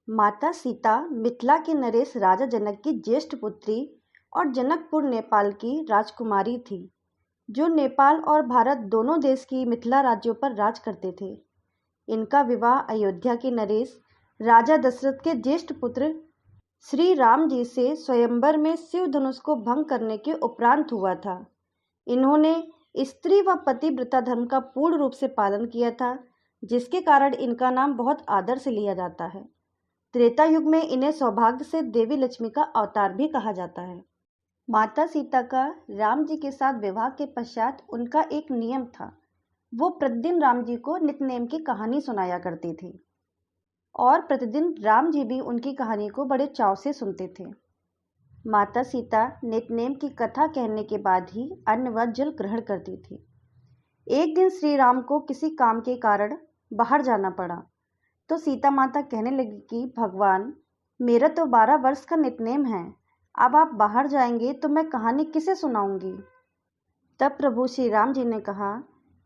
माता सीता मिथिला के नरेश राजा जनक की ज्येष्ठ पुत्री और जनकपुर नेपाल की राजकुमारी थी, जो नेपाल और भारत दोनों देश की मिथिला राज्यों पर राज करते थे। इनका विवाह अयोध्या के नरेश राजा दशरथ के ज्येष्ठ पुत्र श्री राम जी से स्वयंवर में शिव धनुष को भंग करने के उपरांत हुआ था। इन्होंने स्त्री व पतिव्रता धर्म का पूर्ण रूप से पालन किया था, जिसके कारण इनका नाम बहुत आदर से लिया जाता है। त्रेता युग में इन्हें सौभाग्य से देवी लक्ष्मी का अवतार भी कहा जाता है। माता सीता का राम जी के साथ विवाह के पश्चात उनका एक नियम था। वो प्रतिदिन राम जी को नित्यनेम की कहानी सुनाया करती थी और प्रतिदिन राम जी भी उनकी कहानी को बड़े चाव से सुनते थे। माता सीता नित्यनेम की कथा कहने के बाद ही अन्न व जल ग्रहण करती थी। एक दिन श्री राम को किसी काम के कारण बाहर जाना पड़ा, तो सीता माता कहने लगी कि भगवान, मेरा तो 12 वर्ष का नित्यनेम है, अब आप बाहर जाएंगे तो मैं कहानी किसे सुनाऊंगी। तब प्रभु श्री राम जी ने कहा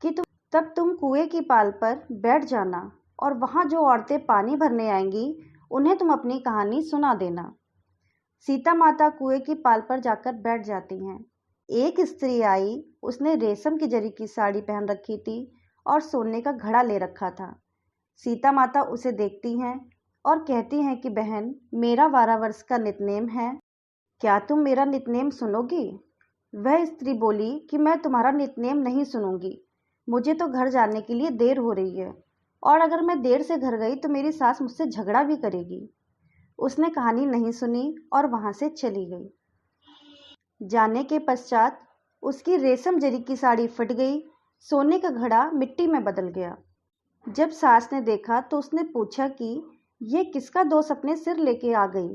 कि तुम कुएं की पाल पर बैठ जाना और वहां जो औरतें पानी भरने आएंगी उन्हें तुम अपनी कहानी सुना देना। सीता माता कुएं की पाल पर जाकर बैठ जाती हैं। एक स्त्री आई, उसने रेशम की जरी की साड़ी पहन रखी थी और सोने का घड़ा ले रखा था। सीता माता उसे देखती हैं और कहती हैं कि बहन, मेरा 12 वर्ष का नित्यनेम है, क्या तुम मेरा नित्यनेम सुनोगी। वह स्त्री बोली कि मैं तुम्हारा नित्यनेम नहीं सुनूंगी, मुझे तो घर जाने के लिए देर हो रही है और अगर मैं देर से घर गई तो मेरी सास मुझसे झगड़ा भी करेगी। उसने कहानी नहीं सुनी और वहां से चली गई। जाने के पश्चात उसकी रेशम जरी की साड़ी फट गई, सोने का घड़ा मिट्टी में बदल गया। जब सास ने देखा तो उसने पूछा कि ये किसका दोष अपने सिर लेके आ गई।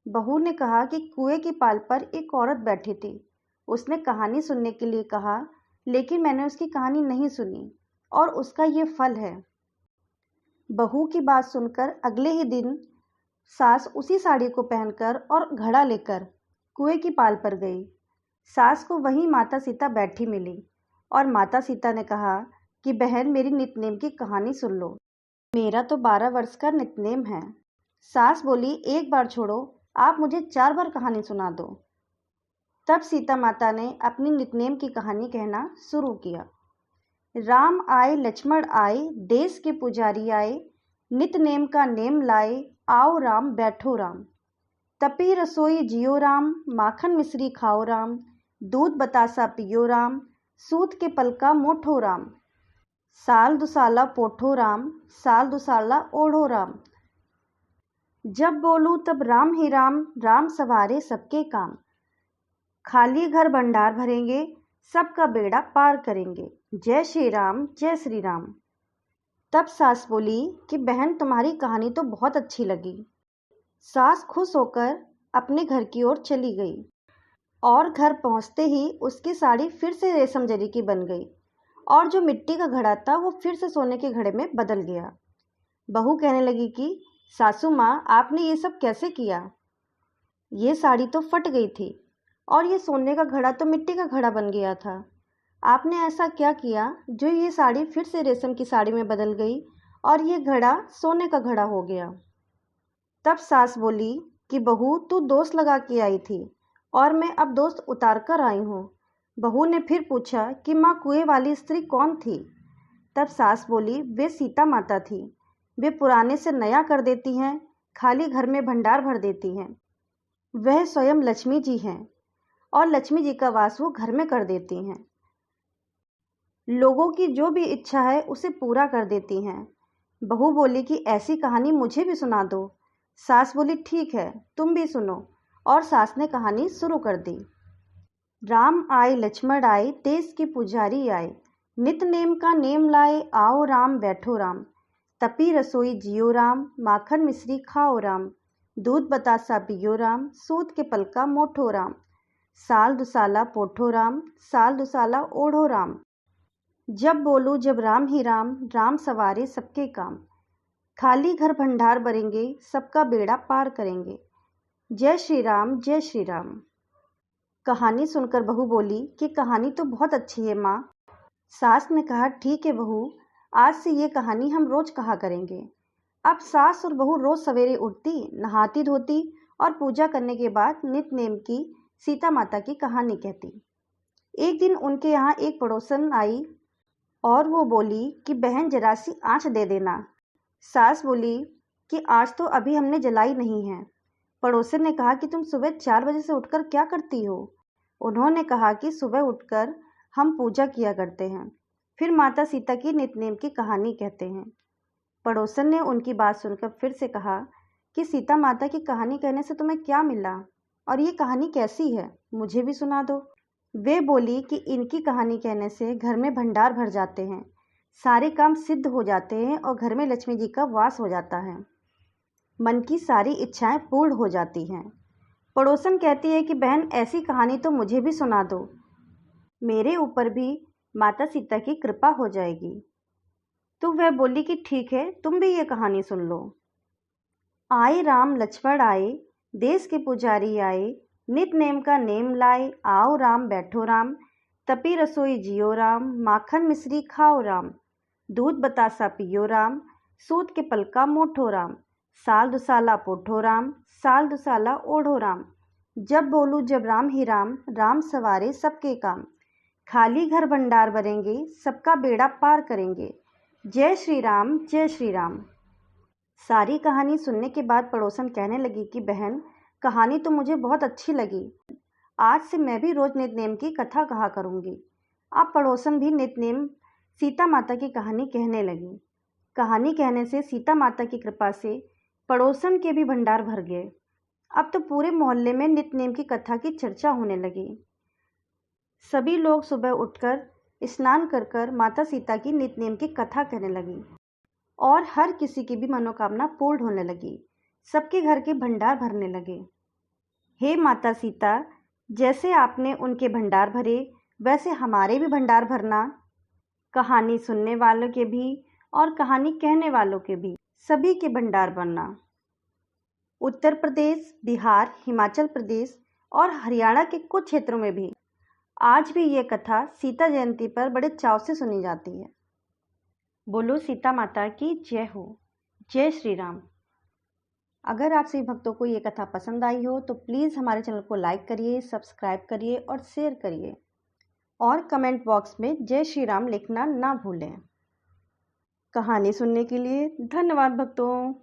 बहू ने कहा कि कुएं की पाल पर एक औरत बैठी थी, उसने कहानी सुनने के लिए कहा, लेकिन मैंने उसकी कहानी नहीं सुनी और उसका ये फल है। बहू की बात सुनकर अगले ही दिन सास उसी साड़ी को पहनकर और घड़ा लेकर कुएं की पाल पर गई। सास को वहीं माता सीता बैठी मिली और माता सीता ने कहा कि बहन, मेरी नित्यनेम की कहानी सुन लो, मेरा तो 12 वर्ष का नित्यनेम है। सास बोली, एक बार छोड़ो, आप मुझे 4 बार कहानी सुना दो। तब सीता माता ने अपनी नित्यनेम की कहानी कहना शुरू किया। राम आए लक्ष्मण आए, देश के पुजारी आए, नित्यनेम का नेम लाए, आओ राम बैठो राम। तपी रसोई जियो राम, माखन मिश्री खाओ राम, दूध बतासा पियो राम, सूत के पलका मोठो राम। साल दुसाला पोठो राम, साल दुसाला ओढ़ो राम। जब बोलूं तब राम ही राम, राम सवारे सबके काम। खाली घर भंडार भरेंगे, सबका बेड़ा पार करेंगे। जय श्री राम, जय श्री राम। तब सास बोली कि बहन, तुम्हारी कहानी तो बहुत अच्छी लगी। सास खुश होकर अपने घर की ओर चली गई और घर पहुंचते ही उसकी साड़ी फिर से रेशम जरी की बन गई और जो मिट्टी का घड़ा था वो फिर से सोने के घड़े में बदल गया। बहू कहने लगी कि सासू माँ, आपने ये सब कैसे किया। ये साड़ी तो फट गई थी और ये सोने का घड़ा तो मिट्टी का घड़ा बन गया था। आपने ऐसा क्या किया जो ये साड़ी फिर से रेशम की साड़ी में बदल गई और ये घड़ा सोने का घड़ा हो गया। तब सास बोली कि बहू, तू दोष लगा के आई थी और मैं अब दोष उतार कर आई हूँ। बहू ने फिर पूछा कि माँ, कुएं वाली स्त्री कौन थी। तब सास बोली, वे सीता माता थी। वे पुराने से नया कर देती हैं, खाली घर में भंडार भर देती हैं। वह स्वयं लक्ष्मी जी हैं और लक्ष्मी जी का वास वो घर में कर देती हैं। लोगों की जो भी इच्छा है उसे पूरा कर देती हैं। बहू बोली कि ऐसी कहानी मुझे भी सुना दो। सास बोली, ठीक है, तुम भी सुनो, और सास ने कहानी शुरू कर दी। राम आए लक्ष्मण आए, देश के पुजारी आए, नित्यनेम का नेम लाए, आओ राम बैठो राम। तपी रसोई जियो राम, माखन मिश्री खाओ राम, दूध बतासा पियो राम, सूत के पलका मोठो राम। साल दुसाला पोठो राम, साल दुसाला ओढ़ो राम। जब बोलूं जब राम ही राम, राम सवारे सबके काम। खाली घर भंडार भरेंगे, सबका बेड़ा पार करेंगे। जय श्री राम, जय श्री राम। कहानी सुनकर बहू बोली कि कहानी तो बहुत अच्छी है माँ। सास ने कहा, ठीक है बहू, आज से ये कहानी हम रोज कहा करेंगे। अब सास और बहू रोज सवेरे उठती, नहाती धोती और पूजा करने के बाद नित्य नेम की सीता माता की कहानी कहती। एक दिन उनके यहाँ एक पड़ोसन आई और वो बोली कि बहन जरा सी आँच दे देना। सास बोली कि आज तो अभी हमने जलाई नहीं है। पड़ोसन ने कहा कि तुम सुबह 4 बजे से उठकर क्या करती हो? उन्होंने कहा कि सुबह उठकर हम पूजा किया करते हैं, फिर माता सीता की नित्यनेम की कहानी कहते हैं। पड़ोसन ने उनकी बात सुनकर फिर से कहा कि सीता माता की कहानी कहने से तुम्हें क्या मिला और ये कहानी कैसी है, मुझे भी सुना दो। वे बोली कि इनकी कहानी कहने से घर में भंडार भर जाते हैं, सारे काम सिद्ध हो जाते हैं और घर में लक्ष्मी जी का वास हो जाता है, मन की सारी इच्छाएं पूर्ण हो जाती हैं। पड़ोसन कहती है कि बहन ऐसी कहानी तो मुझे भी सुना दो, मेरे ऊपर भी माता सीता की कृपा हो जाएगी। तो वह बोली कि ठीक है, तुम भी ये कहानी सुन लो। आए राम लक्ष्मण आए, देश के पुजारी आए, नित नेम का नेम लाए, आओ राम बैठो राम, तपी रसोई जियो राम, माखन मिश्री खाओ राम, दूध बतासा पियो राम, सूत के पलका मोठो राम, साल दुसाला पोठो राम, साल दुसाला ओढ़ो राम, जब बोलू जब राम ही राम, राम सवारे सबके काम, खाली घर भंडार भरेंगे, सबका बेड़ा पार करेंगे, जय श्री राम जय श्री राम। सारी कहानी सुनने के बाद पड़ोसन कहने लगी कि बहन कहानी तो मुझे बहुत अच्छी लगी, आज से मैं भी रोज नित्यनेम की कथा कहा करूँगी। अब पड़ोसन भी नित्यनेम सीता माता की कहानी कहने लगी। कहानी कहने से सीता माता की कृपा से पड़ोसन के भी भंडार भर गए। अब तो पूरे मोहल्ले में नित्यनेम की कथा की चर्चा होने लगी। सभी लोग सुबह उठकर स्नान कर कर माता सीता की नित्यनेम की कथा कहने लगी और हर किसी की भी मनोकामना पूर्ण होने लगी। सबके घर के भंडार भरने लगे। हे माता सीता, जैसे आपने उनके भंडार भरे वैसे हमारे भी भंडार भरना, कहानी सुनने वालों के भी और कहानी कहने वालों के भी, सभी के भंडार भरना। उत्तर प्रदेश, बिहार, हिमाचल प्रदेश और हरियाणा के कुछ क्षेत्रों में भी आज भी ये कथा सीता जयंती पर बड़े चाव से सुनी जाती है। बोलो सीता माता की जय हो। जय श्री राम। अगर आप सभी भक्तों को ये कथा पसंद आई हो तो प्लीज़ हमारे चैनल को लाइक करिए, सब्सक्राइब करिए और शेयर करिए और कमेंट बॉक्स में जय श्री राम लिखना ना भूलें। कहानी सुनने के लिए धन्यवाद भक्तों।